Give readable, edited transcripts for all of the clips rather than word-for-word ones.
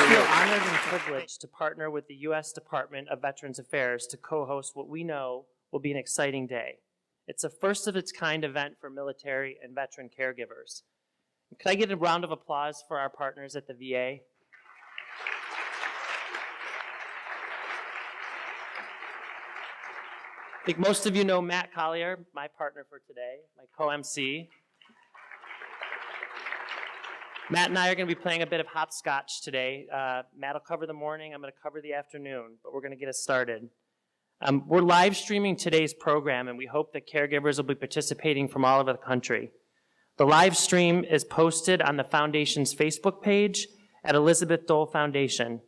feel honored and privileged to partner with the U.S. Department of Veterans Affairs to co-host what we know will be an exciting day. It's a first-of-its-kind event for military and veteran caregivers. Could I get a round of applause for our partners at the VA? I think most of you know Matt Collier, my partner for today, my co-MC. Matt and I are going to be playing a bit of hopscotch today. Matt will cover the morning, I'm going to cover the afternoon, but we're going to get us started. We're live streaming today's program, and we hope that caregivers will be participating from all over the country. The live stream is posted on the Foundation's Facebook page at Elizabeth Dole Foundation,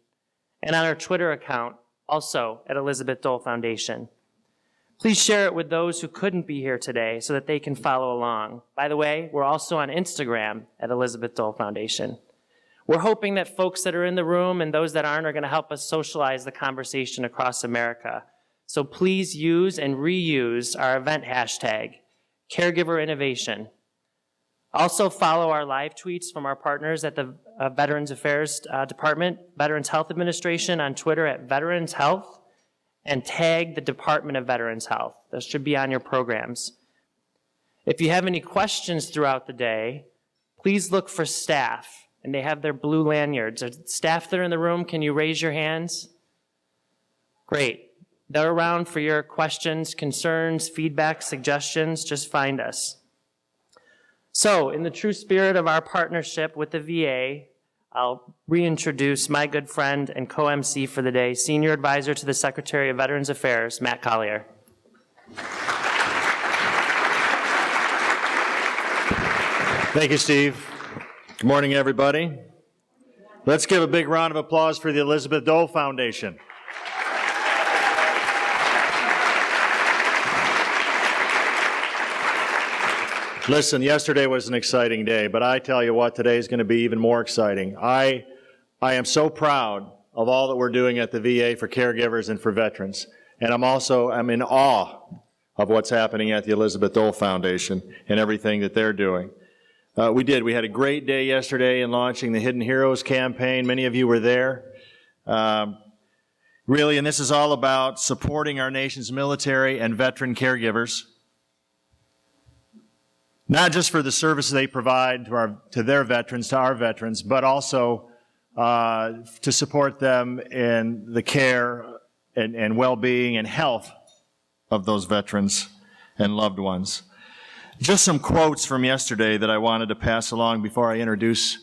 and on our Twitter account, also at Elizabeth Dole Foundation. Please share it with those who couldn't be here today so that they can follow along. By the way, we're also on Instagram at Elizabeth Dole Foundation. We're hoping that folks that are in the room and those that aren't are going to help us socialize the conversation across America. So please use and reuse our event hashtag, Caregiver InnoVAtion. Also follow our live tweets from our partners at the Veterans Affairs Department, Veterans Health Administration on Twitter at Veterans Health, and tag the Department of Veterans Health. Those should be on your programs. If you have any questions throughout the day, please look for staff, and they have their blue lanyards. Are staff that are in the room, can you raise your hands? Great. They're around for your questions, concerns, feedback, suggestions. Just find us. So, in the true spirit of our partnership with the VA, I'll reintroduce my good friend and co-MC for the day, Senior Advisor to the Secretary of Veterans Affairs, Matt Collier. Thank you, Steve. Good morning, everybody. Let's give a big round of applause for the Elizabeth Dole Foundation. Listen, yesterday was an exciting day, but I tell you what, today is going to be even more exciting. I am so proud of all that we're doing at the VA for caregivers and for veterans. And I'm in awe of what's happening at the Elizabeth Dole Foundation and everything that they're doing. We had a great day yesterday in launching the Hidden Heroes campaign. Many of you were there. Really, and this is all about supporting our nation's military and veteran caregivers. Not just for the services they provide to their veterans, to our veterans, but also to support them in the care and well-being and health of those veterans and loved ones. Just some quotes from yesterday that I wanted to pass along before I introduce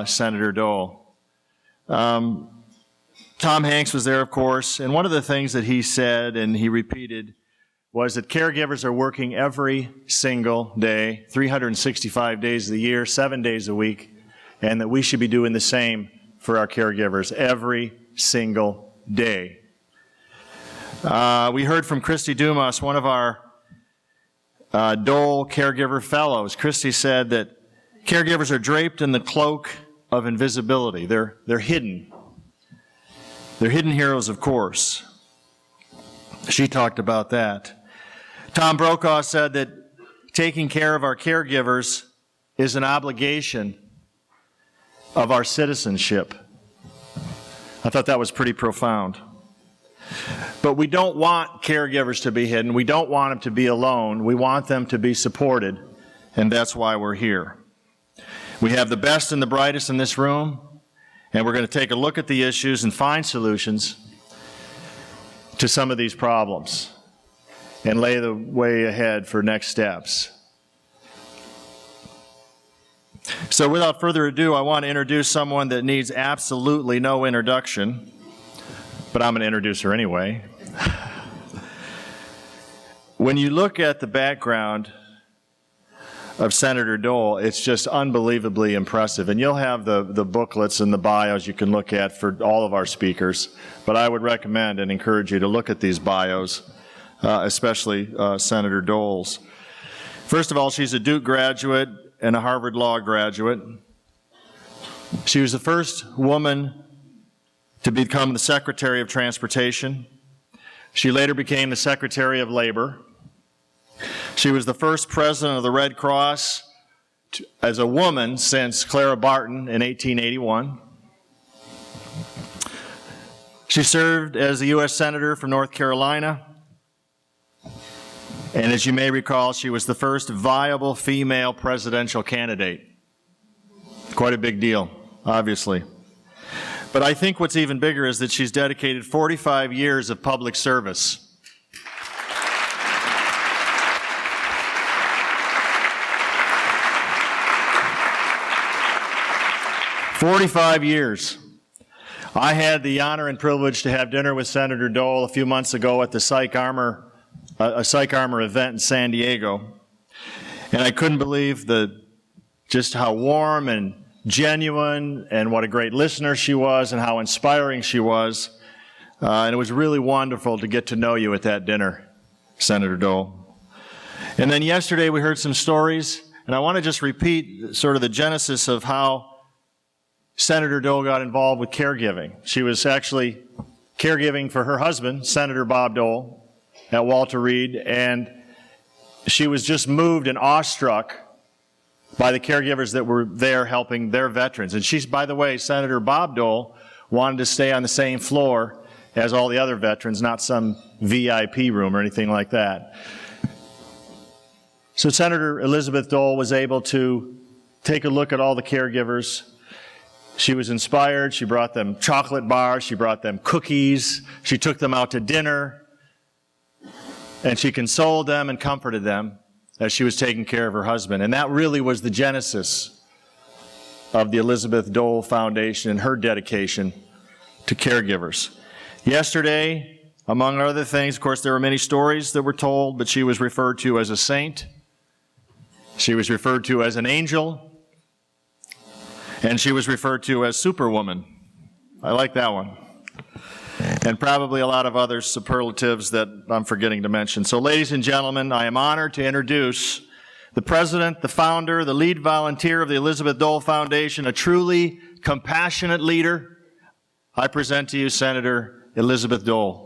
Senator Dole. Tom Hanks was there, of course, and one of the things that he said and he repeated was that caregivers are working every single day, 365 days of the year, 7 days a week, and that we should be doing the same for our caregivers every single day. We heard from Christy Dumas, one of our Dole Caregiver Fellows. Christy said that caregivers are draped in the cloak of invisibility. They're hidden. They're hidden heroes, of course. She talked about that. Tom Brokaw said that taking care of our caregivers is an obligation of our citizenship. I thought that was pretty profound. But we don't want caregivers to be hidden. We don't want them to be alone. We want them to be supported, and that's why we're here. We have the best and the brightest in this room, and we're going to take a look at the issues and find solutions to some of these problems and lay the way ahead for next steps. So without further ado, I want to introduce someone that needs absolutely no introduction, but I'm going to introduce her anyway. When you look at the background of Senator Dole, it's just unbelievably impressive. And you'll have the booklets and the bios you can look at for all of our speakers. But I would recommend and encourage you to look at these bios, especially Senator Dole's. First of all, she's a Duke graduate and a Harvard Law graduate. She was the first woman to become the Secretary of Transportation. She later became the Secretary of Labor. She was the first president of the Red Cross as a woman since Clara Barton in 1881. She served as a U.S. Senator from North Carolina. And as you may recall, she was the first viable female presidential candidate. Quite a big deal, obviously. But I think what's even bigger is that she's dedicated 45 years of public service. "45 years. I had the honor and privilege to have dinner with Senator Dole a few months ago at the Psych Armor event in San Diego. And I couldn't believe just how warm and genuine and what a great listener she was and how inspiring she was. And it was really wonderful to get to know you at that dinner, Senator Dole. And then yesterday we heard some stories, and I want to just repeat sort of the genesis of how Senator Dole got involved with caregiving. She was actually caregiving for her husband, Senator Bob Dole, at Walter Reed, and she was just moved and awestruck by the caregivers that were there helping their veterans. And she's, by the way, Senator Bob Dole wanted to stay on the same floor as all the other veterans, not some VIP room or anything like that. So Senator Elizabeth Dole was able to take a look at all the caregivers. She was inspired. She brought them chocolate bars. She brought them cookies. She took them out to dinner. And she consoled them and comforted them as she was taking care of her husband. And that really was the genesis of the Elizabeth Dole Foundation and her dedication to caregivers. Yesterday, among other things, of course, there were many stories that were told, but she was referred to as a saint. She was referred to as an angel. And she was referred to as Superwoman. I like that one. And probably a lot of other superlatives that I'm forgetting to mention. So, ladies and gentlemen, I am honored to introduce the president, the founder, the lead volunteer of the Elizabeth Dole Foundation, a truly compassionate leader. I present to you Senator Elizabeth Dole.